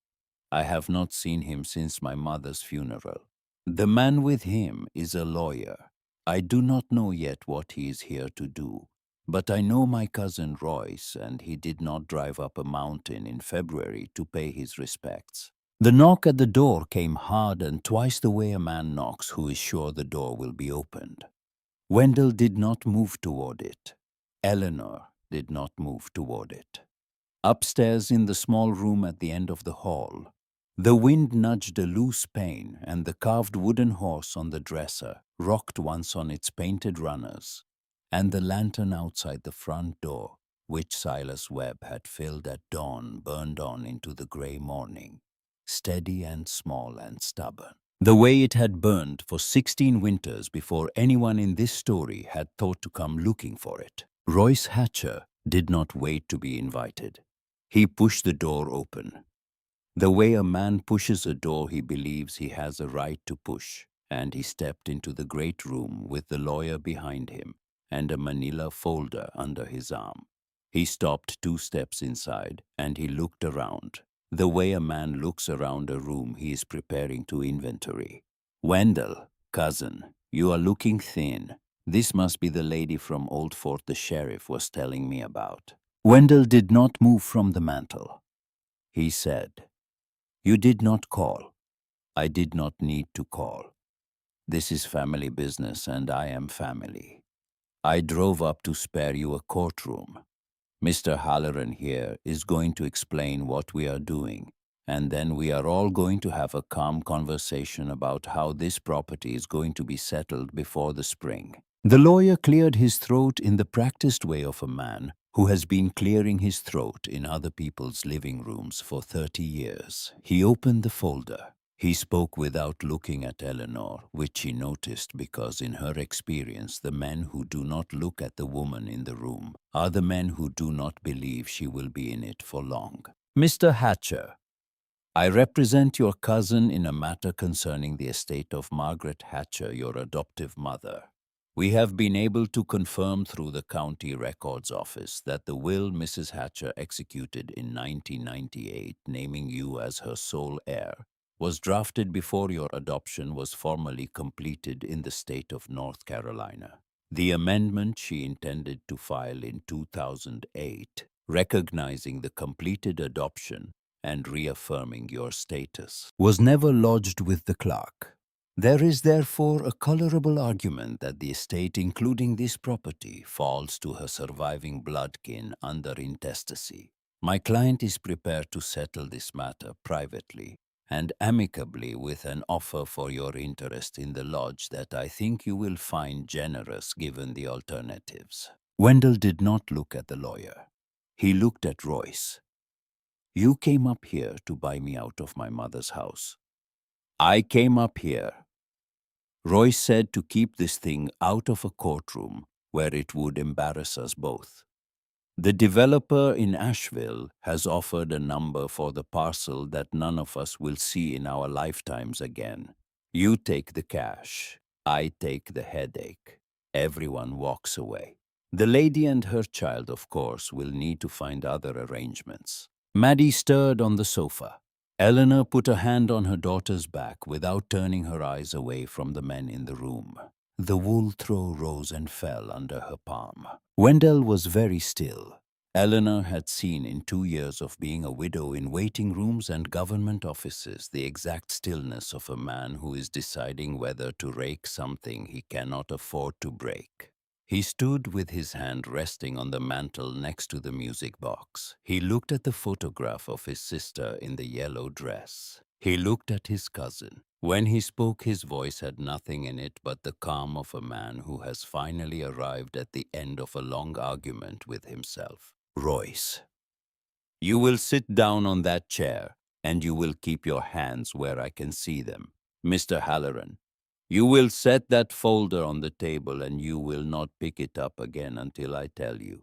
I have not seen him since my mother's funeral. The man with him is a lawyer. I do not know yet what he is here to do, but I know my cousin Royce, and he did not drive up a mountain in February to pay his respects. The knock at the door came hard and twice the way a man knocks who is sure the door will be opened. Wendell did not move toward it. Eleanor did not move toward it. Upstairs in the small room at the end of the hall, the wind nudged a loose pane and the carved wooden horse on the dresser rocked once on its painted runners, and the lantern outside the front door, which Silas Webb had filled at dawn, burned on into the gray morning, steady and small and stubborn, the way it had burned for 16 winters before anyone in this story had thought to come looking for it. Royce Hatcher did not wait to be invited. He pushed the door open. The way a man pushes a door he believes he has a right to push, and he stepped into the great room with the lawyer behind him and a manila folder under his arm. He stopped 2 steps inside and he looked around, the way a man looks around a room he is preparing to inventory. Wendell, cousin, you are looking thin. This must be the lady from Old Fort the sheriff was telling me about. Wendell did not move from the mantel. He said, You did not call. I did not need to call. This is family business and I am family. I drove up to spare you a courtroom. Mr. Halloran here is going to explain what we are doing, and then we are all going to have a calm conversation about how this property is going to be settled before the spring. The lawyer cleared his throat in the practiced way of a man who has been clearing his throat in other people's living rooms for 30 years. He opened the folder. He spoke without looking at Eleanor, which she noticed because in her experience the men who do not look at the woman in the room are the men who do not believe she will be in it for long. Mr. Hatcher, I represent your cousin in a matter concerning the estate of Margaret Hatcher, your adoptive mother. We have been able to confirm through the county records office that the will Mrs. Hatcher executed in 1998, naming you as her sole heir, was drafted before your adoption was formally completed in the state of North Carolina. The amendment she intended to file in 2008, recognizing the completed adoption and reaffirming your status, was never lodged with the clerk. There is therefore a colorable argument that the estate, including this property, falls to her surviving bloodkin under intestacy. My client is prepared to settle this matter privately and amicably with an offer for your interest in the lodge that I think you will find generous given the alternatives. Wendell did not look at the lawyer. He looked at Royce. You came up here to buy me out of my mother's house. I came up here, Royce said, to keep this thing out of a courtroom where it would embarrass us both. The developer in Asheville has offered a number for the parcel that none of us will see in our lifetimes again. You take the cash, I take the headache. Everyone walks away. The lady and her child, of course, will need to find other arrangements. Maddie stirred on the sofa. Eleanor put a hand on her daughter's back without turning her eyes away from the men in the room. The wool throw rose and fell under her palm. Wendell was very still. Eleanor had seen in 2 years of being a widow in waiting rooms and government offices the exact stillness of a man who is deciding whether to rake something he cannot afford to break. He stood with his hand resting on the mantel next to the music box. He looked at the photograph of his sister in the yellow dress. He looked at his cousin. When he spoke, his voice had nothing in it but the calm of a man who has finally arrived at the end of a long argument with himself. Royce, you will sit down on that chair, and you will keep your hands where I can see them. Mr. Halloran, you will set that folder on the table and you will not pick it up again until I tell you.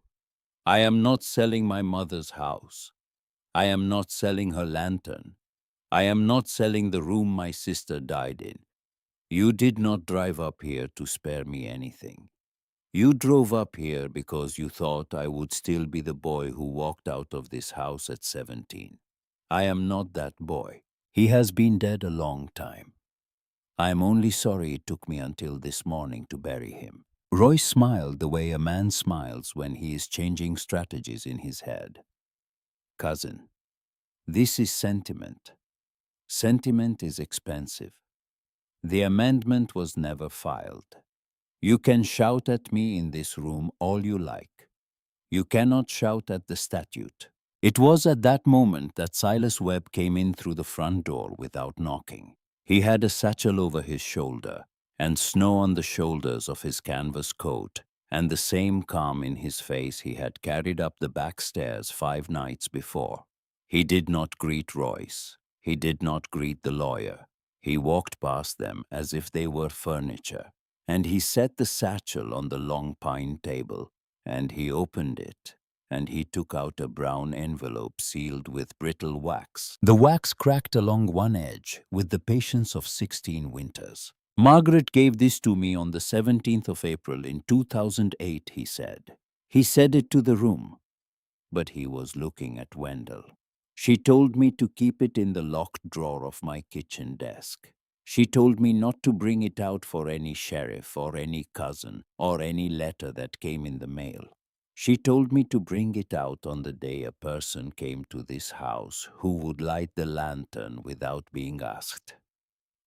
I am not selling my mother's house. I am not selling her lantern. I am not selling the room my sister died in. You did not drive up here to spare me anything. You drove up here because you thought I would still be the boy who walked out of this house at 17. I am not that boy. He has been dead a long time. I am only sorry it took me until this morning to bury him. Royce smiled the way a man smiles when he is changing strategies in his head. Cousin, this is sentiment. Sentiment is expensive. The amendment was never filed. You can shout at me in this room all you like. You cannot shout at the statute. It was at that moment that Silas Webb came in through the front door without knocking. He had a satchel over his shoulder, and snow on the shoulders of his canvas coat, and the same calm in his face he had carried up the back stairs 5 nights before. He did not greet Royce. He did not greet the lawyer. He walked past them as if they were furniture, and he set the satchel on the long pine table, and he opened it, and he took out a brown envelope sealed with brittle wax. The wax cracked along one edge with the patience of 16 winters. Margaret gave this to me on the 17th of April in 2008, he said. He said it to the room, but he was looking at Wendell. She told me to keep it in the locked drawer of my kitchen desk. She told me not to bring it out for any sheriff or any cousin or any letter that came in the mail. She told me to bring it out on the day a person came to this house who would light the lantern without being asked.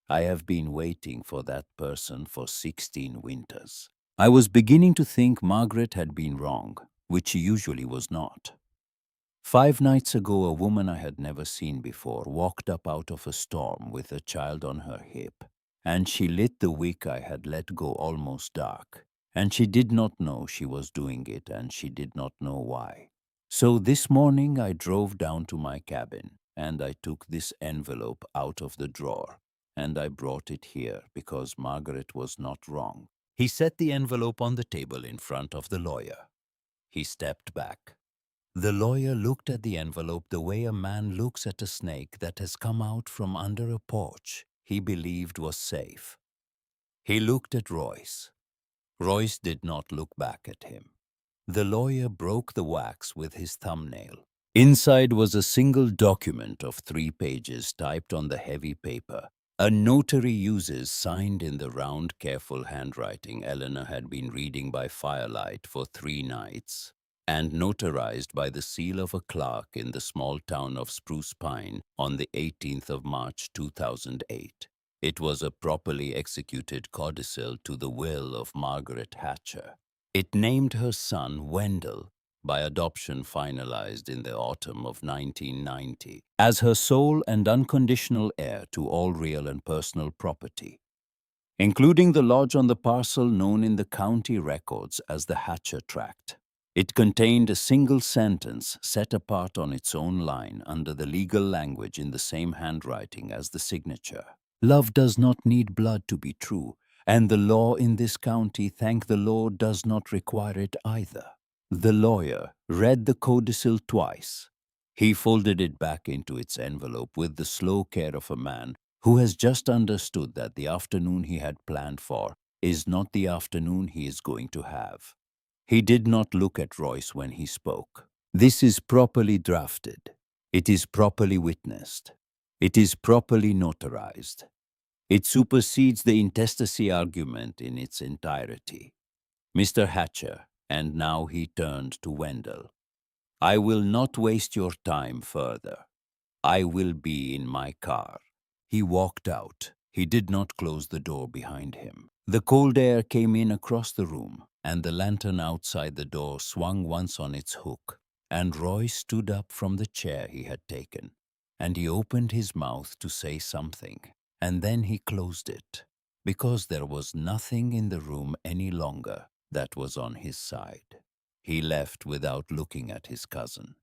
I have been waiting for that person for 16 winters. I was beginning to think Margaret had been wrong, which she usually was not. 5 nights ago, a woman I had never seen before walked up out of a storm with a child on her hip, and she lit the wick I had let go almost dark, and she did not know she was doing it, and she did not know why. So this morning I drove down to my cabin, and I took this envelope out of the drawer, and I brought it here because Margaret was not wrong. He set the envelope on the table in front of the lawyer. He stepped back. The lawyer looked at the envelope the way a man looks at a snake that has come out from under a porch he believed was safe. He looked at Royce. Royce did not look back at him. The lawyer broke the wax with his thumbnail. Inside was a single document of 3 pages typed on the heavy paper. A notary uses signed in the round, careful handwriting Eleanor had been reading by firelight for 3 nights, and notarized by the seal of a clerk in the small town of Spruce Pine on the 18th of March 2008. It was a properly executed codicil to the will of Margaret Hatcher. It named her son Wendell, by adoption finalized in the autumn of 1990, as her sole and unconditional heir to all real and personal property, including the lodge on the parcel known in the county records as the Hatcher Tract. It contained a single sentence set apart on its own line under the legal language in the same handwriting as the signature. Love does not need blood to be true, and the law in this county, thank the Lord, does not require it either. The lawyer read the codicil twice. He folded it back into its envelope with the slow care of a man who has just understood that the afternoon he had planned for is not the afternoon he is going to have. He did not look at Royce when he spoke. This is properly drafted. It is properly witnessed. It is properly notarized. It supersedes the intestacy argument in its entirety. Mr. Hatcher, and now he turned to Wendell, I will not waste your time further. I will be in my car. He walked out. He did not close the door behind him. The cold air came in across the room, and the lantern outside the door swung once on its hook, and Roy stood up from the chair he had taken, and he opened his mouth to say something, and then he closed it, because there was nothing in the room any longer that was on his side. He left without looking at his cousin.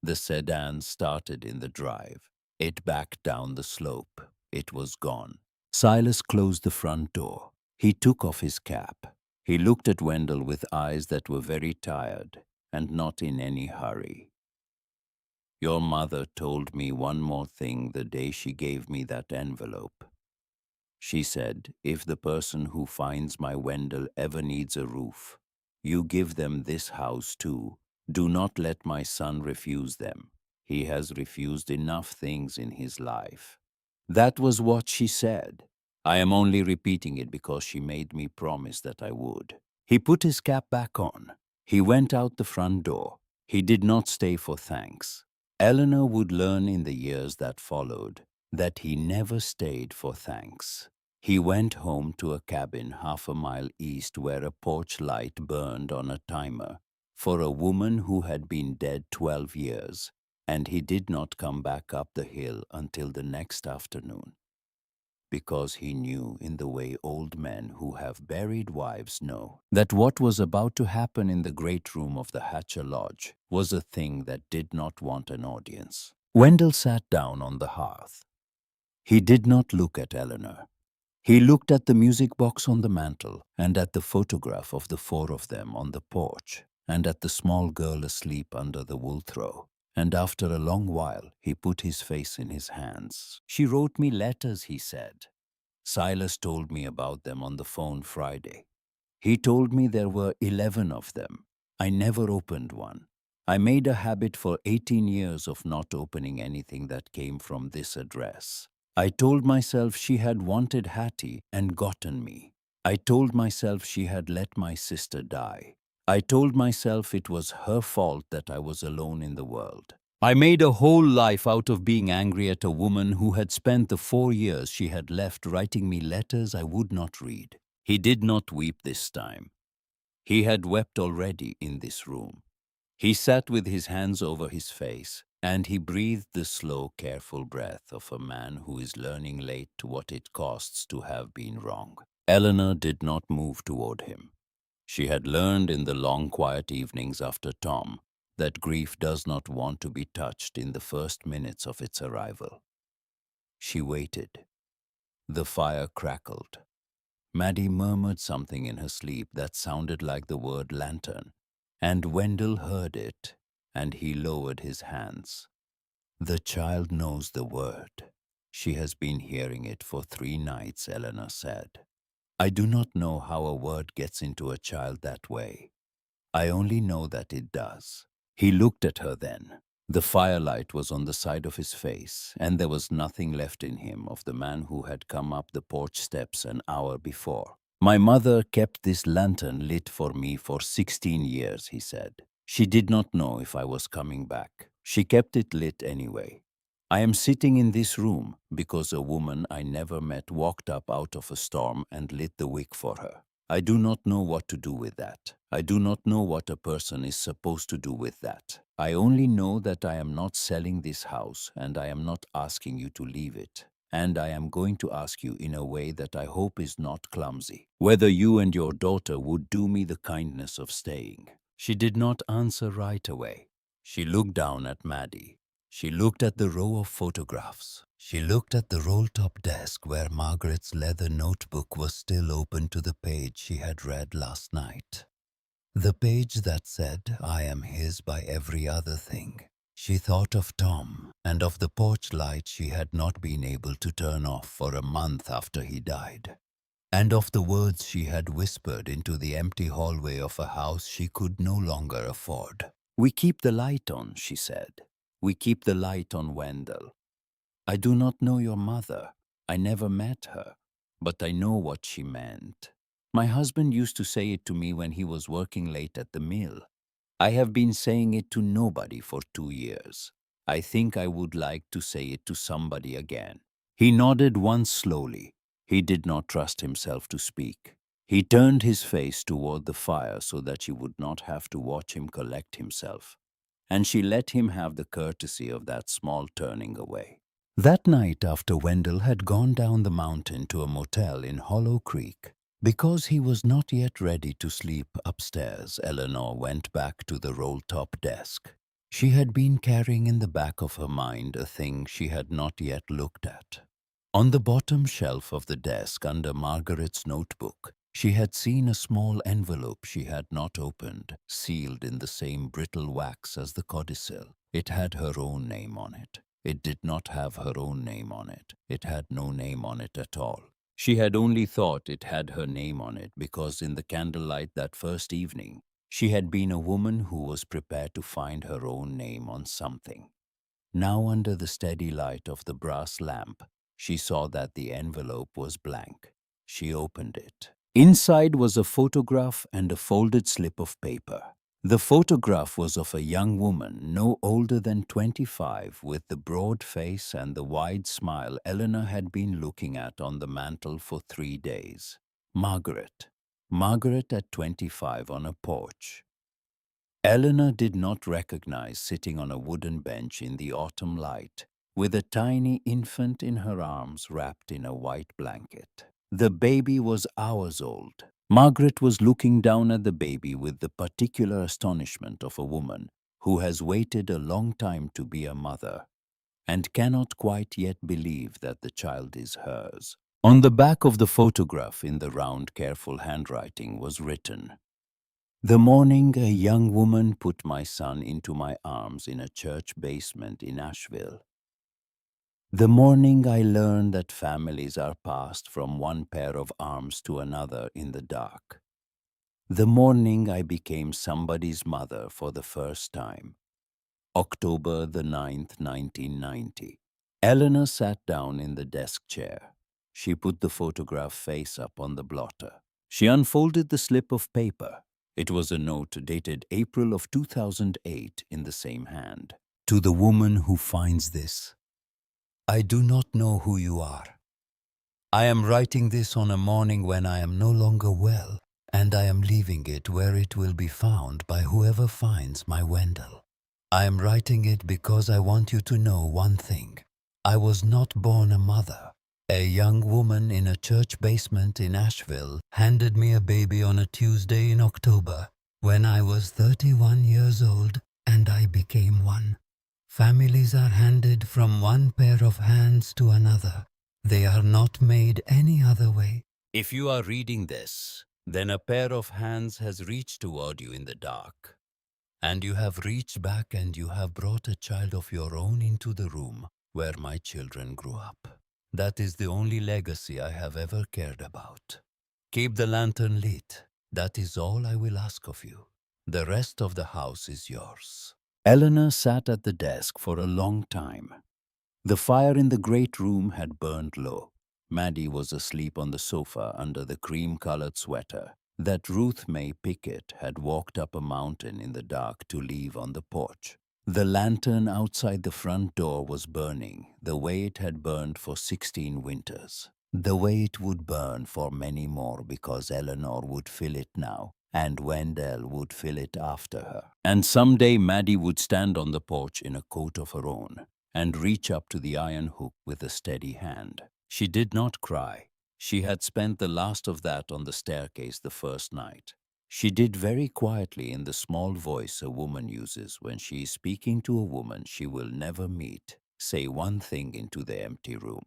The sedan started in the drive. It backed down the slope. It was gone. Silas closed the front door. He took off his cap. He looked at Wendell with eyes that were very tired and not in any hurry. Your mother told me one more thing the day she gave me that envelope. She said, if the person who finds my Wendell ever needs a roof, you give them this house too. Do not let my son refuse them. He has refused enough things in his life. That was what she said. I am only repeating it because she made me promise that I would. He put his cap back on. He went out the front door. He did not stay for thanks. Eleanor would learn in the years that followed that he never stayed for thanks. He went home to a cabin half a mile east where a porch light burned on a timer for a woman who had been dead 12 years, and he did not come back up the hill until the next afternoon, because he knew, in the way old men who have buried wives know, that what was about to happen in the great room of the Hatcher Lodge was a thing that did not want an audience. Wendell sat down on the hearth. He did not look at Eleanor. He looked at the music box on the mantel, and at the photograph of the four of them on the porch, and at the small girl asleep under the wool throw. And after a long while, he put his face in his hands. She wrote me letters, he said. Silas told me about them on the phone Friday. He told me there were 11 of them. I never opened one. I made a habit for 18 years of not opening anything that came from this address. I told myself she had wanted Hattie and gotten me. I told myself she had let my sister die. I told myself it was her fault that I was alone in the world. I made a whole life out of being angry at a woman who had spent the 4 years she had left writing me letters I would not read. He did not weep this time. He had wept already in this room. He sat with his hands over his face, and he breathed the slow, careful breath of a man who is learning late what it costs to have been wrong. Eleanor did not move toward him. She had learned in the long, quiet evenings after Tom that grief does not want to be touched in the first minutes of its arrival. She waited. The fire crackled. Maddie murmured something in her sleep that sounded like the word lantern, and Wendell heard it, and he lowered his hands. The child knows the word. She has been hearing it for 3 nights, Eleanor said. I do not know how a word gets into a child that way. I only know that it does. He looked at her then. The firelight was on the side of his face, and there was nothing left in him of the man who had come up the porch steps an hour before. My mother kept this lantern lit for me for 16 years, he said. She did not know if I was coming back. She kept it lit anyway. I am sitting in this room because a woman I never met walked up out of a storm and lit the wick for her. I do not know what to do with that. I do not know what a person is supposed to do with that. I only know that I am not selling this house and I am not asking you to leave it. And I am going to ask you in a way that I hope is not clumsy, whether you and your daughter would do me the kindness of staying. She did not answer right away. She looked down at Maddie. She looked at the row of photographs. She looked at the roll-top desk where Margaret's leather notebook was still open to the page she had read last night. The page that said, "I am his by every other thing." She thought of Tom and of the porch light she had not been able to turn off for a month after he died, and of the words she had whispered into the empty hallway of a house she could no longer afford. "We keep the light on," she said. "We keep the light on Wendell. I do not know your mother. I never met her, but I know what she meant. My husband used to say it to me when he was working late at the mill. I have been saying it to nobody for 2 years. I think I would like to say it to somebody again." He nodded once slowly. He did not trust himself to speak. He turned his face toward the fire so that she would not have to watch him collect himself, and she let him have the courtesy of that small turning away. That night, after Wendell had gone down the mountain to a motel in Hollow Creek, because he was not yet ready to sleep upstairs, Eleanor went back to the roll-top desk. She had been carrying in the back of her mind a thing she had not yet looked at. On the bottom shelf of the desk under Margaret's notebook, she had seen a small envelope she had not opened, sealed in the same brittle wax as the codicil. It had her own name on it. It did not have her own name on it. It had no name on it at all. She had only thought it had her name on it because in the candlelight that first evening, she had been a woman who was prepared to find her own name on something. Now, under the steady light of the brass lamp, she saw that the envelope was blank. She opened it. Inside was a photograph and a folded slip of paper. The photograph was of a young woman no older than 25, with the broad face and the wide smile Eleanor had been looking at on the mantel for 3 days. Margaret. Margaret at 25 on a porch. Eleanor did not recognize sitting on a wooden bench in the autumn light, with a tiny infant in her arms wrapped in a white blanket. The baby was hours old. Margaret was looking down at the baby with the particular astonishment of a woman who has waited a long time to be a mother and cannot quite yet believe that the child is hers. On the back of the photograph, in the round, careful handwriting, was written, "The morning a young woman put my son into my arms in a church basement in Asheville. The morning I learned that families are passed from one pair of arms to another in the dark. The morning I became somebody's mother for the first time. October the 9th, 1990. Eleanor sat down in the desk chair. She put the photograph face up on the blotter. She unfolded the slip of paper. It was a note dated April of 2008 in the same hand. "To the woman who finds this, I do not know who you are. I am writing this on a morning when I am no longer well, and I am leaving it where it will be found by whoever finds my Wendell. I am writing it because I want you to know one thing. I was not born a mother. A young woman in a church basement in Asheville handed me a baby on a Tuesday in October when I was 31 years old, and I became one. Families are handed from one pair of hands to another. They are not made any other way. If you are reading this, then a pair of hands has reached toward you in the dark. And you have reached back and you have brought a child of your own into the room where my children grew up. That is the only legacy I have ever cared about. Keep the lantern lit. That is all I will ask of you. The rest of the house is yours." Eleanor sat at the desk for a long time. The fire in the great room had burned low. Maddie was asleep on the sofa under the cream-colored sweater that Ruth May Pickett had walked up a mountain in the dark to leave on the porch. The lantern outside the front door was burning the way it had burned for 16 winters. The way it would burn for many more, because Eleanor would fill it now and Wendell would fill it after her. And someday Maddie would stand on the porch in a coat of her own and reach up to the iron hook with a steady hand. She did not cry. She had spent the last of that on the staircase the first night. She did very quietly, in the small voice a woman uses when she is speaking to a woman she will never meet, say one thing into the empty room.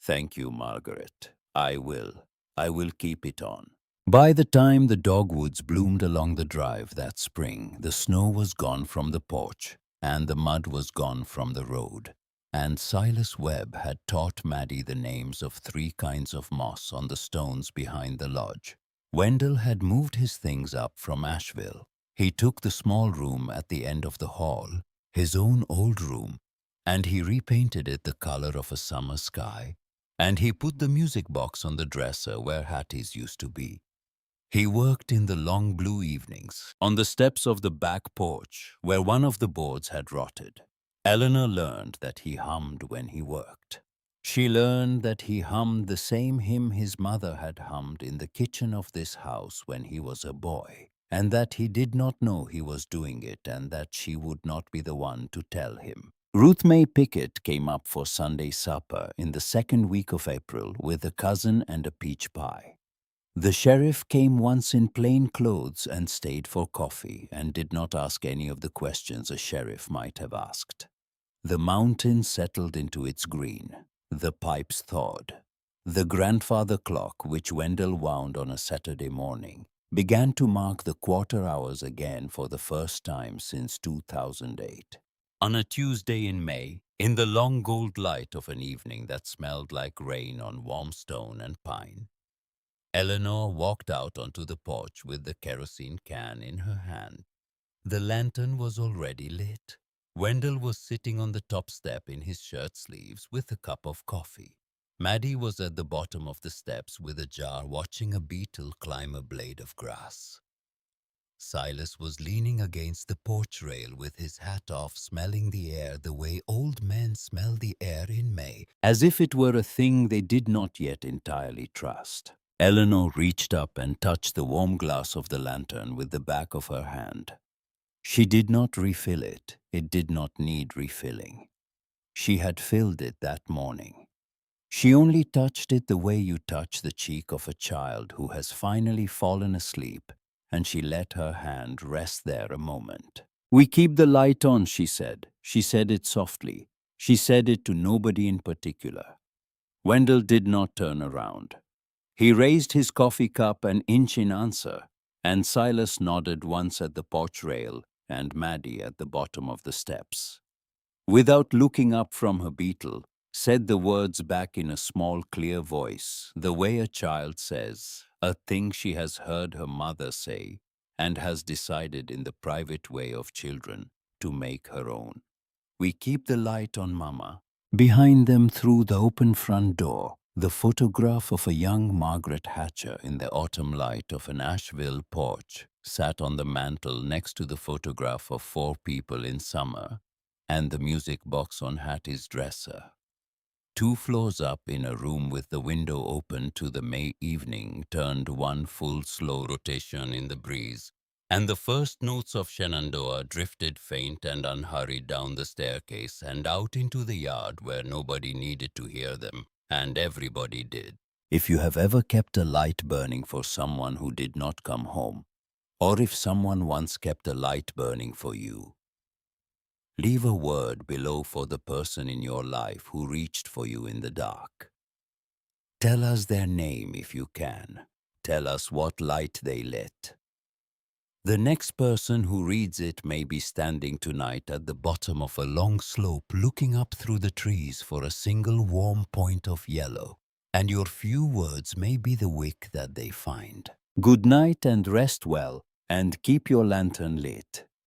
"Thank you, Margaret. I will. I will keep it on." By the time the dogwoods bloomed along the drive that spring, the snow was gone from the porch, and the mud was gone from the road. And Silas Webb had taught Maddie the names of 3 kinds of moss on the stones behind the lodge. Wendell had moved his things up from Asheville. He took the small room at the end of the hall, his own old room, and he repainted it the color of a summer sky, and he put the music box on the dresser where Hattie's used to be. He worked in the long blue evenings on the steps of the back porch where one of the boards had rotted. Eleanor learned that he hummed when he worked. She learned that he hummed the same hymn his mother had hummed in the kitchen of this house when he was a boy, and that he did not know he was doing it, and that she would not be the one to tell him. Ruth May Pickett came up for Sunday supper in the 2nd week of April with a cousin and a peach pie. The sheriff came once in plain clothes and stayed for coffee and did not ask any of the questions a sheriff might have asked. The mountain settled into its green. The pipes thawed. The grandfather clock, which Wendell wound on a Saturday morning, began to mark the quarter hours again for the first time since 2008. On a Tuesday in May, in the long gold light of an evening that smelled like rain on warm stone and pine, Eleanor walked out onto the porch with the kerosene can in her hand. The lantern was already lit. Wendell was sitting on the top step in his shirt sleeves with a cup of coffee. Maddie was at the bottom of the steps with a jar watching a beetle climb a blade of grass. Silas was leaning against the porch rail with his hat off, smelling the air the way old men smell the air in May, as if it were a thing they did not yet entirely trust. Eleanor reached up and touched the warm glass of the lantern with the back of her hand. She did not refill it. It did not need refilling. She had filled it that morning. She only touched it the way you touch the cheek of a child who has finally fallen asleep, and she let her hand rest there a moment. "We keep the light on," she said. She said it softly. She said it to nobody in particular. Wendell did not turn around. He raised his coffee cup an inch in answer, and Silas nodded once at the porch rail and Maddie at the bottom of the steps. Without looking up from her beetle, said the words back in a small, clear voice, the way a child says a thing she has heard her mother say and has decided in the private way of children to make her own. "We keep the light on, Mama." Behind them, through the open front door, the photograph of a young Margaret Hatcher in the autumn light of an Asheville porch sat on the mantel next to the photograph of 4 people in summer and the music box on Hattie's dresser. 2 floors up, in a room with the window open to the May evening, turned one full slow rotation in the breeze, and the first notes of Shenandoah drifted faint and unhurried down the staircase and out into the yard where nobody needed to hear them, and everybody did. If you have ever kept a light burning for someone who did not come home, or if someone once kept a light burning for you, leave a word below for the person in your life who reached for you in the dark. Tell us their name if you can. Tell us what light they lit. The next person who reads it may be standing tonight at the bottom of a long slope looking up through the trees for a single warm point of yellow, and your few words may be the wick that they find. Good night and rest well, and keep your lantern lit.